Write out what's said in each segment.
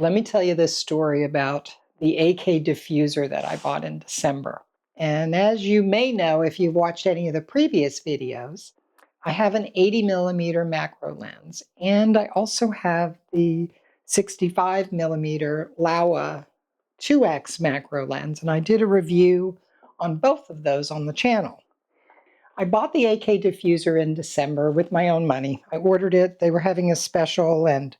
Let me tell you this story about the AK Diffuser that I bought in December. And as you may know, if you've watched any of the previous videos, I have an 80mm macro lens, and I also have the 65mm Laowa 2x macro lens, and I did a review on both of those on the channel. I bought the AK Diffuser in December with my own money. I ordered it, they were having a special, and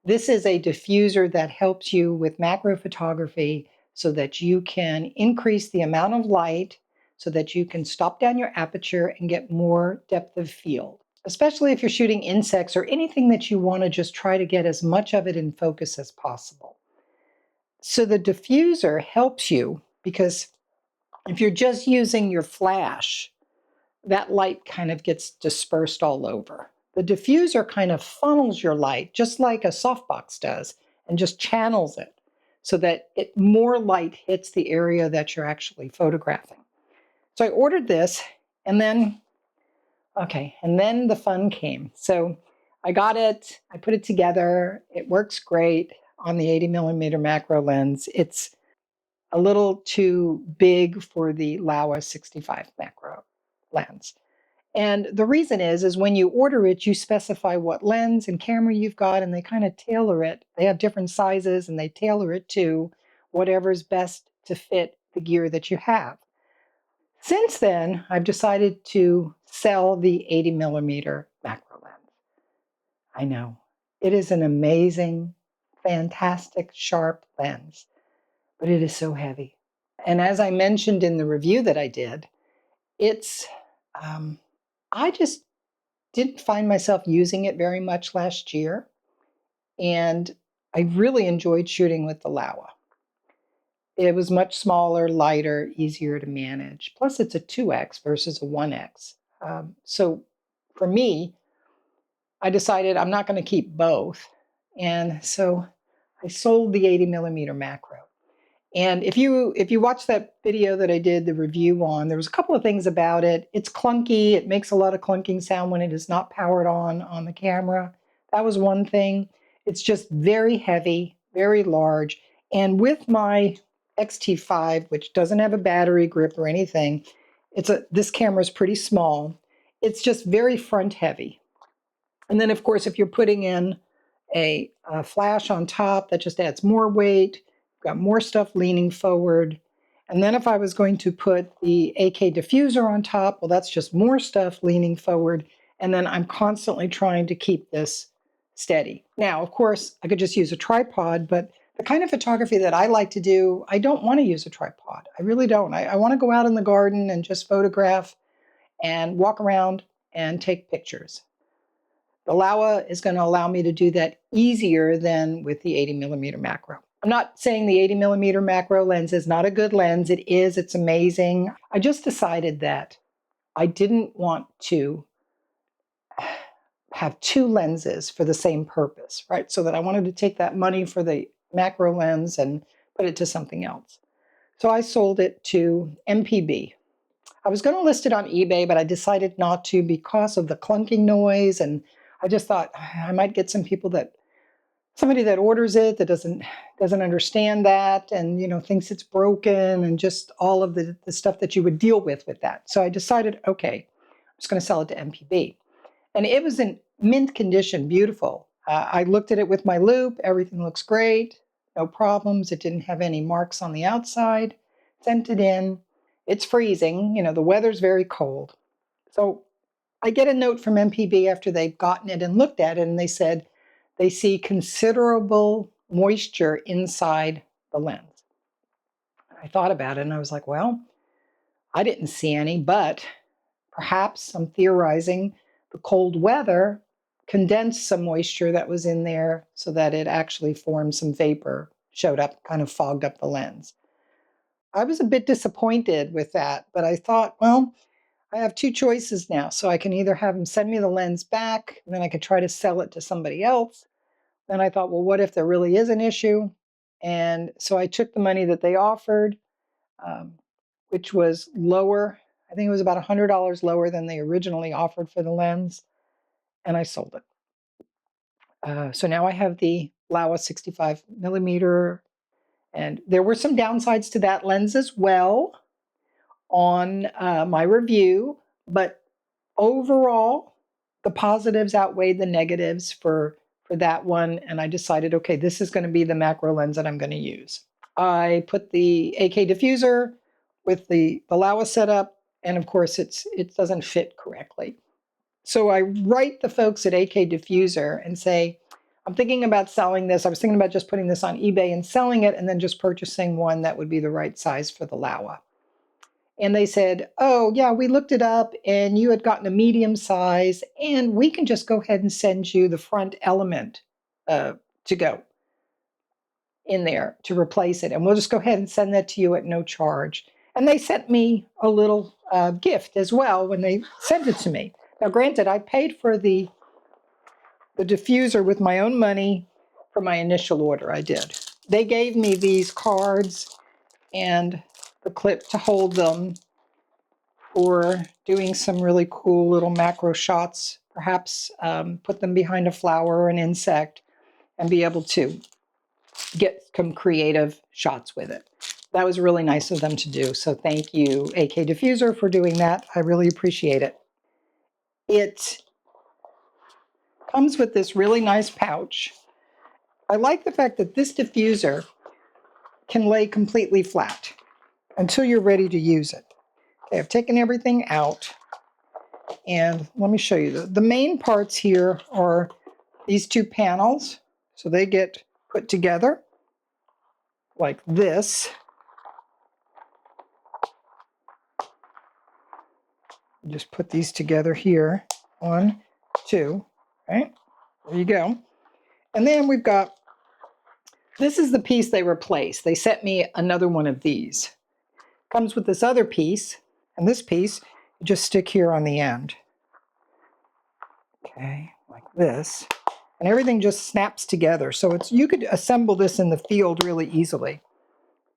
this is a diffuser that helps you with macro photography so that you can increase the amount of light so that you can stop down your aperture and get more depth of field, especially if you're shooting insects or anything that you want to just try to get as much of it in focus as possible. So the diffuser helps you because if you're just using your flash, that light kind of gets dispersed all over. The diffuser kind of funnels your light just like a softbox does and just channels it so that more light hits the area that you're actually photographing. So I ordered this, and then the fun came. So I got it, I put it together, it works great on the 80mm macro lens. It's a little too big for the Laowa 65 macro lens. And the reason is when you order it, you specify what lens and camera you've got, and they kind of tailor it. They have different sizes, and they tailor it to whatever's best to fit the gear that you have. Since then, I've decided to sell the 80mm macro lens. I know. It is an amazing, fantastic, sharp lens, but it is so heavy. And as I mentioned in the review that I did, it's, I just didn't find myself using it very much last year, and I really enjoyed shooting with the Laowa. It was much smaller, lighter, easier to manage. Plus, it's a 2x versus a 1x. So for me, I decided I'm not going to keep both. And so I sold the 80mm macro. And if you watch that video that I did the review on, there was a couple of things about it. It's clunky. It makes a lot of clunking sound when it is not powered on the camera. That was one thing. It's just very heavy, very large. And with my XT5, which doesn't have a battery grip or anything, this camera is pretty small. It's just very front heavy. And then, of course, if you're putting in a flash on top, that just adds more weight. Got more stuff leaning forward. And then if I was going to put the AK Diffuser on top, well, that's just more stuff leaning forward. And then I'm constantly trying to keep this steady. Now, of course, I could just use a tripod, but the kind of photography that I like to do, I don't want to use a tripod. I really don't. I want to go out in the garden and just photograph and walk around and take pictures. The Laowa is going to allow me to do that easier than with the 80mm macro. I'm not saying the 80mm macro lens is not a good lens. It is. It's amazing. I just decided that I didn't want to have two lenses for the same purpose, right? So that I wanted to take that money for the macro lens and put it to something else. So I sold it to MPB. I was going to list it on eBay, but I decided not to because of the clunking noise, and I just thought I might get somebody that orders it that doesn't understand that, and thinks it's broken, and just all of the stuff that you would deal with that. So I decided, okay, I'm just going to sell it to MPB, and it was in mint condition, beautiful. I looked at it with my loupe. Everything looks great, no problems. It didn't have any marks on the outside. Sent it in. It's freezing. The weather's very cold. So I get a note from MPB after they've gotten it and looked at it, and they said they see considerable moisture inside the lens. I thought about it, and I was like, well, I didn't see any, but perhaps I'm theorizing the cold weather condensed some moisture that was in there so that it actually formed some vapor, showed up, kind of fogged up the lens. I was a bit disappointed with that, but I thought, well, I have two choices now. So I can either have them send me the lens back, and then I could try to sell it to somebody else. Then I thought, well, what if there really is an issue? And so I took the money that they offered, which was lower. I think it was about $100 lower than they originally offered for the lens, and I sold it. So now I have the Laowa 65 millimeter. And there were some downsides to that lens as well on my review, but overall, the positives outweighed the negatives for that one. And I decided, okay, this is going to be the macro lens that I'm going to use. I put the AK Diffuser with the Laowa setup, and of course it doesn't fit correctly. So I write the folks at AK Diffuser and say, I'm thinking about selling this. I was thinking about just putting this on eBay and selling it, and then just purchasing one that would be the right size for the Laowa. And they said, oh yeah, we looked it up and you had gotten a medium size, and we can just go ahead and send you the front element to go in there to replace it. And we'll just go ahead and send that to you at no charge. And they sent me a little gift as well when they sent it to me. Now, granted, I paid for the diffuser with my own money for my initial order. I did. They gave me these cards and the clip to hold them for doing some really cool little macro shots, perhaps put them behind a flower or an insect and be able to get some creative shots with it. That was really nice of them to do. So thank you, AK Diffuser, for doing that. I really appreciate it. It comes with this really nice pouch. I like the fact that this diffuser can lay completely flat until you're ready to use it. Okay, I've taken everything out, and let me show you. The main parts here are these two panels. So they get put together like this. Just put these together here. 1, 2, right? There you go. And then we've got, this is the piece they replaced. They sent me another one of these. Comes with this other piece, and this piece you just stick here on the end. Okay, like this. And everything just snaps together. So it's, you could assemble this in the field really easily.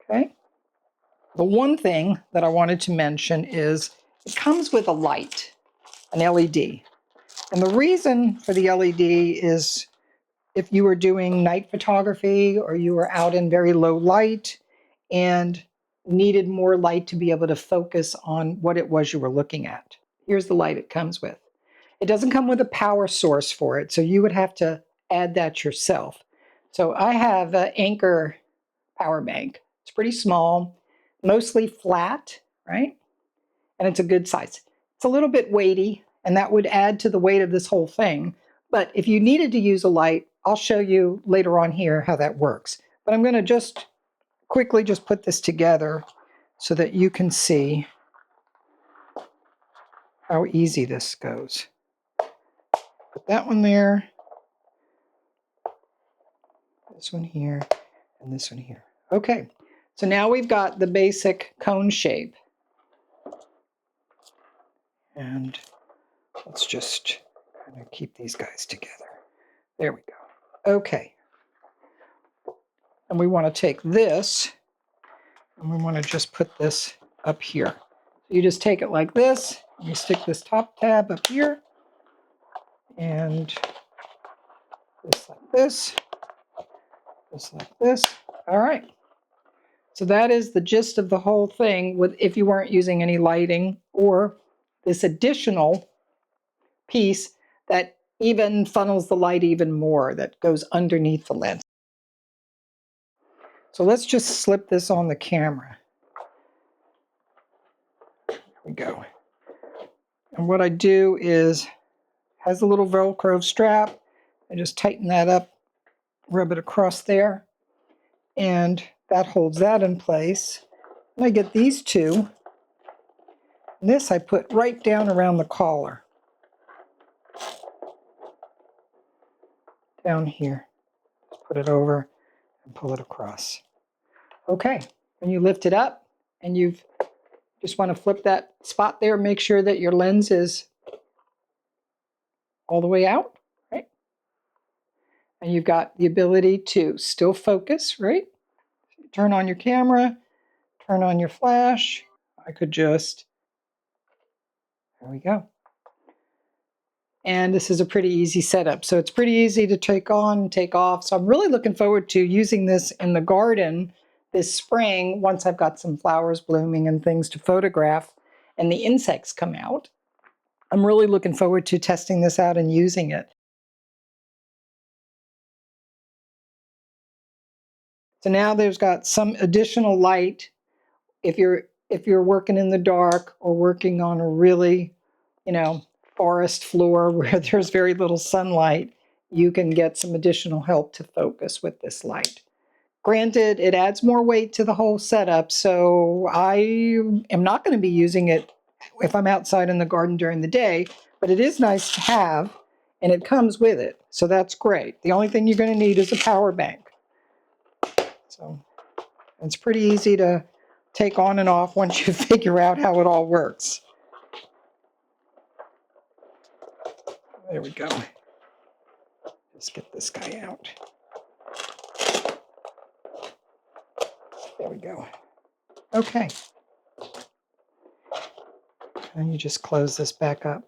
Okay. The one thing that I wanted to mention is it comes with a light, an LED. And the reason for the LED is if you were doing night photography or you were out in very low light and needed more light to be able to focus on what it was you were looking at. Here's the light it comes with. It doesn't come with a power source for it, so you would have to add that yourself. So I have an Anchor power bank. It's pretty small, mostly flat, right? And it's a good size. It's a little bit weighty, and that would add to the weight of this whole thing. But if you needed to use a light, I'll show you later on here how that works. But I'm going to just quickly just put this together so that you can see how easy this goes. Put that one there, this one here, and this one here. Okay, so now we've got the basic cone shape. And let's just kind of keep these guys together. There we go. Okay. And we want to take this, and we want to just put this up here. So you just take it like this, and you stick this top tab up here, and this like this, this like this. All right. So that is the gist of the whole thing with if you weren't using any lighting or this additional piece that even funnels the light even more, that goes underneath the lens. So let's just slip this on the camera. There we go. And what I do is, has a little Velcro strap. I just tighten that up, rub it across there, and that holds that in place. And I get these two. And this I put right down around the collar. Down here. Put it over and pull it across. Okay, when you lift it up and you've just want to flip that spot there, make sure that your lens is all the way out, right? And you've got the ability to still focus, right? Turn on your camera, turn on your flash. I could just, there we go. And this is a pretty easy setup. So it's pretty easy to take on and take off. So I'm really looking forward to using this in the garden this spring once I've got some flowers blooming and things to photograph and the insects come out. I'm really looking forward to testing this out and using it. So now there's got some additional light. If you're working in the dark or working on a really, forest floor where there's very little sunlight, you can get some additional help to focus with this light. Granted, it adds more weight to the whole setup, so I am not going to be using it if I'm outside in the garden during the day, but it is nice to have, and it comes with it, so that's great. The only thing you're going to need is a power bank. So it's pretty easy to take on and off once you figure out how it all works. There we go. Let's get this guy out. There we go. Okay. And you just close this back up.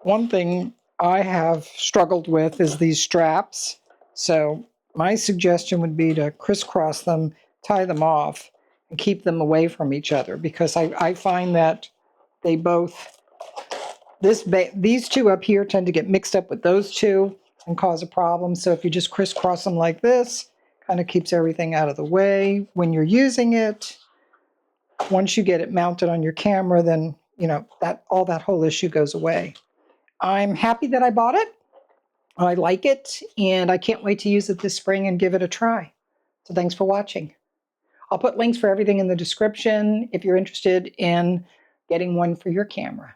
One thing I have struggled with is these straps. So my suggestion would be to crisscross them, tie them off, and keep them away from each other, because I find that they both, these two up here tend to get mixed up with those two and cause a problem. So if you just crisscross them like this, kind of keeps everything out of the way when you're using it. Once you get it mounted on your camera, then that whole issue goes away. I'm happy that I bought it. I like it, and I can't wait to use it this spring and give it a try. So thanks for watching. I'll put links for everything in the description if you're interested in getting one for your camera.